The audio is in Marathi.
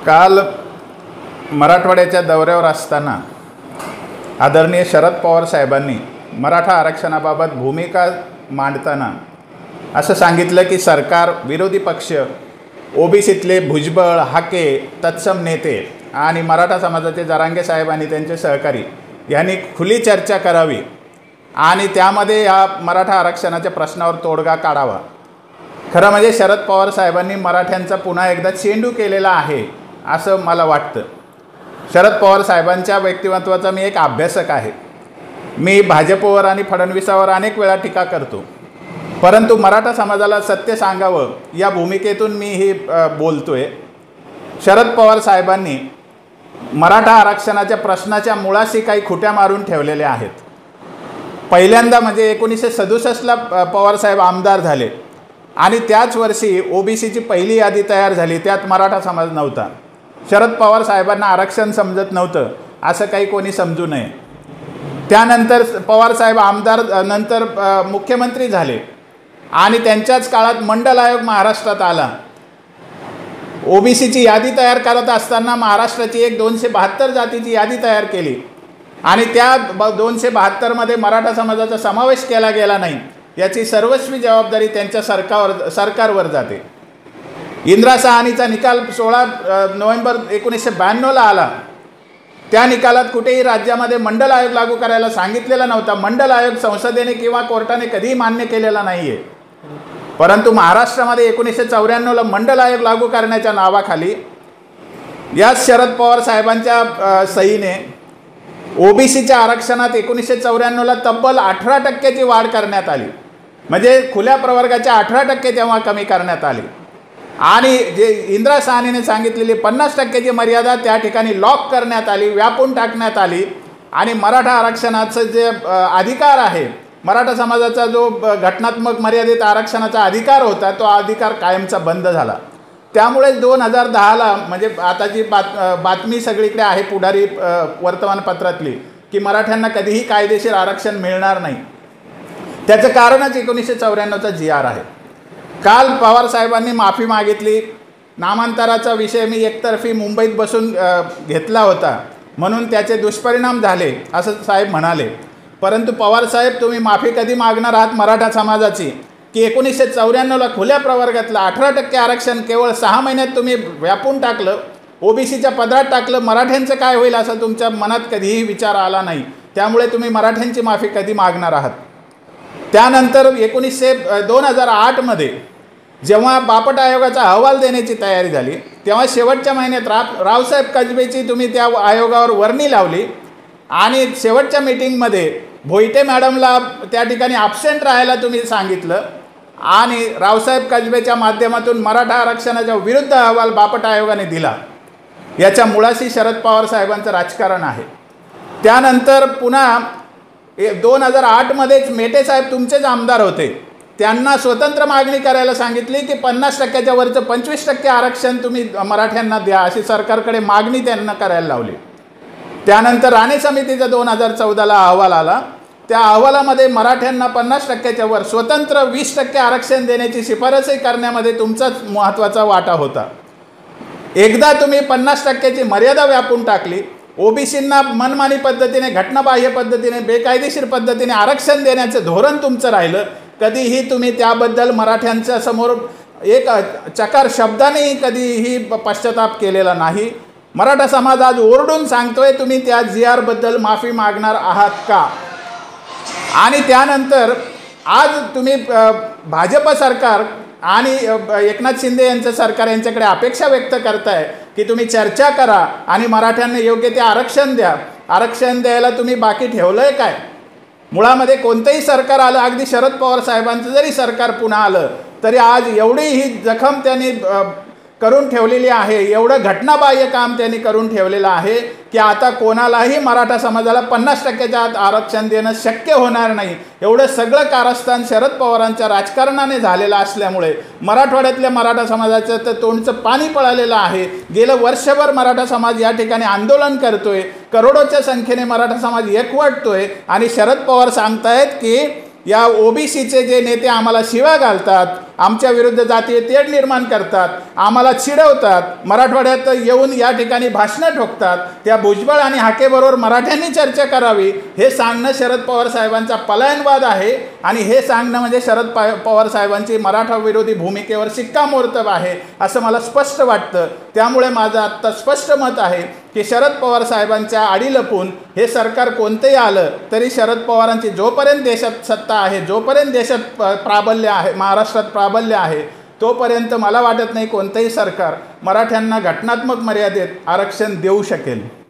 काल मराठवाड्याच्या दौऱ्यावर असताना आदरणीय शरद पवार साहेबांनी मराठा आरक्षणाबाबत भूमिका मांडताना असं सांगितलं की सरकार, विरोधी पक्ष, ओबीसीतले भुजबळ, हाके, तत्सम नेते आणि मराठा समाजाचे जरांगे साहेब आणि त्यांचे सहकारी यांनी खुली चर्चा करावी आणि त्यामध्ये या मराठा आरक्षणाच्या प्रश्नावर तोडगा काढावा। खरं म्हणजे शरद पवार साहेबांनी मराठ्यांचा पुन्हा एकदा चेंडू केलेला आहे असं मला वाटतं। शरद पवार साहेबांच्या व्यक्तिमत्वाचा मी एक अभ्यासक आहे। मी भाजपवर आणि फडणवीसावर अनेक वेळा टीका करतो, परंतु मराठा समाजाला सत्य सांगावं या भूमिकेतून मी हे बोलतोय। शरद पवार साहेबांनी मराठा आरक्षणाच्या प्रश्नाच्या मुळाशी काही खुट्या मारून ठेवलेल्या आहेत। पहिल्यांदा म्हणजे 1967ला पवार साहेब आमदार झाले आणि त्याच वर्षी ओबीसीची पहिली यादी तयार झाली, त्यात मराठा समाज नव्हता। शरद पवार साहेबांना आरक्षण समजत नव्हतं असं काही कोणी समजू नये। त्यानंतर पवार साहेब आमदार नंतर मुख्यमंत्री झाले आणि त्यांच्याच काळात मंडल आयोग महाराष्ट्रात आला। ओबीसीची यादी तयार करत असताना महाराष्ट्राची एक 272 जातीची यादी तयार केली आणि त्या 272 मध्ये मराठा समाजाचा समावेश केला गेला नाही, याची सर्वस्वी जबाबदारी त्यांच्या सरकारवर जाते। इंदिरा साहनीचा निकाल 16 नोव्हेंबर 1992ला आला। त्या निकालात कुठेही राज्यामध्ये मंडल आयोग लागू करायला सांगितलेला नव्हता। मंडल आयोग संसदेने किंवा कोर्टाने कधीही मान्य केलेला नाही आहे, परंतु महाराष्ट्रामध्ये 1994ला मंडल आयोग लागू करण्याच्या नावाखाली याच शरद पवार साहेबांच्या सहीने ओबीसीच्या आरक्षणात 1994ला तब्बल 18% वाढ करण्यात आली। म्हणजे खुल्या प्रवर्गाच्या 18% तेव्हा कमी करण्यात आली आणि जे इंदिरा साहनीने सांगितलेली 50%ची मर्यादा त्या ठिकाणी लॉक करण्यात आली, व्यापून टाकण्यात आली आणि मराठा आरक्षणाचं जे अधिकार आहे, मराठा समाजाचा जो घटनात्मक मर्यादित आरक्षणाचा अधिकार होता, तो अधिकार कायमचा बंद झाला। त्यामुळे 2010ला म्हणजे आता जी बातमी सगळीकडे आहे पुढारी वर्तमानपत्रातली की मराठ्यांना कधीही कायदेशीर आरक्षण मिळणार नाही, त्याचं कारणच 1994चा GR आहे। काल पवार साहेबांनी माफी मागितली। नामांतराचा विषय मी एकतर्फी मुंबईत बसून घेतला होता म्हणून त्याचे दुष्परिणाम झाले असं साहेब म्हणाले, परंतु पवार साहेब तुम्ही माफी कधी मागणार आहात मराठा समाजाची की 1994ला खुल्या प्रवर्गातलं 18% आरक्षण केवळ 6 महिन्यात तुम्ही व्यापून टाकलं, ओबीसीच्या पदरात टाकलं, मराठ्यांचं काय होईल असं तुमच्या मनात कधीही विचार आला नाही, त्यामुळे तुम्ही मराठ्यांची माफी कधी मागणार आहात। त्यानंतर 2008 मध्ये जेव्हा बापट आयोगाचा अहवाल देण्याची तयारी झाली तेव्हा शेवटच्या महिन्यात रावसाहेब कजबेची तुम्ही त्या आयोगावर वर्णी लावली आणि शेवटच्या मीटिंगमध्ये भोईटे मॅडमला त्या ठिकाणी ॲब्सेंट राहायला तुम्ही सांगितलं आणि रावसाहेब कजबेच्या माध्यमातून मराठा आरक्षणाच्या विरुद्ध अहवाल बापट आयोगाने दिला। याच्या मुळाशी शरद पवार साहेबांचं राजकारण आहे। त्यानंतर पुन्हा 2008 मध्येच मेटे साहेब तुमचेच आमदार होते, त्यांना स्वतंत्र मागणी करायला सांगितली की 50%च्या वरचं 25% आरक्षण तुम्ही मराठ्यांना द्या अशी सरकारकडे मागणी त्यांना करायला लावली। त्यानंतर राणे समितीचा 2014ला अहवाल आला, त्या अहवालामध्ये मराठ्यांना 50%च्या वर स्वतंत्र 20% आरक्षण देण्याची शिफारसही करण्यामध्ये तुमचाच महत्त्वाचा वाटा होता। एकदा तुम्ही 50%ची मर्यादा व्यापून टाकली, ओबीसींना मनमानी पद्धतीने, घटनाबाह्य पद्धतीने, बेकायदेशीर पद्धतीने आरक्षण देण्याचं धोरण तुमचं राहिलं, कधीही तुम्ही त्याबद्दल मराठ्यांच्या समोर एक चकार शब्दानेही कधीही पश्चाताप केलेला नाही। मराठा समाज आज ओरडून सांगतोय तुम्ही त्या GR बद्दल माफी मागणार आहात का? आणि त्यानंतर आज तुम्ही भाजप सरकार आणि एकनाथ शिंदे यांचं सरकार यांच्याकडे अपेक्षा व्यक्त करताय की तुम्ही चर्चा करा आणि मराठ्यांना योग्य ते आरक्षण द्या। आरक्षण द्यायला तुम्ही बाकी ठेवलंय काय? मुळामध्ये कोणतंही सरकार आलं, अगदी शरद पवार साहेबांचं जरी सरकार पुन्हा आलं तरी आज एवढी ही जखम त्यांनी करून ठेवलेली आहे, एवढं घटनाबाह्य काम त्यांनी करून ठेवलेलं आहे की आता कोणालाही मराठा समाजाला 50%च्या आत आरक्षण देणं शक्य होणार नाही। एवढं सगळं कारस्थान शरद पवारांच्या राजकारणाने झालेलं असल्यामुळे मराठवाड्यातल्या मराठा समाजाचं तर तोंडचं पाणी पळालेलं आहे। गेलं वर्षभर मराठा समाज या ठिकाणी आंदोलन करतोय, करोडोच्या संख्येने मराठा समाज एकवटतोय आणि शरद पवार सांगतायत की या ओबीसीचे जे नेते आम्हाला शिव्या घालतात, आमच्या विरुद्ध जातीय तेढ निर्माण करतात, आम्हाला चिडवतात, मराठवाड्यात येऊन या ठिकाणी भाषणं ठोकतात, त्या भुजबळ आणि हाकेबरोबर मराठ्यांनी चर्चा करावी हे सांगणं शरद पवार साहेबांचा पलायनवाद आहे. आणि हे सांगणं म्हणजे शरद पवार साहेबांची मराठा विरोधी भूमिकेवर शिक्कामोर्तब आहे असं मला स्पष्ट वाटतं. त्यामुळे माझं आत्ता स्पष्ट मत आहे की शरद पवार साहेबांच्या आडी लपून हे सरकार कोणतंही आलं तरी शरद पवारांची जोपर्यंत देशात सत्ता आहे, जोपर्यंत देशात प्राबल्य आहे, महाराष्ट्रात प्राबल्य आहे, तोपर्यंत मला वाटत नाही कोणतंही सरकार मराठ्यांना घटनात्मक मर्यादेत आरक्षण देऊ शकेल.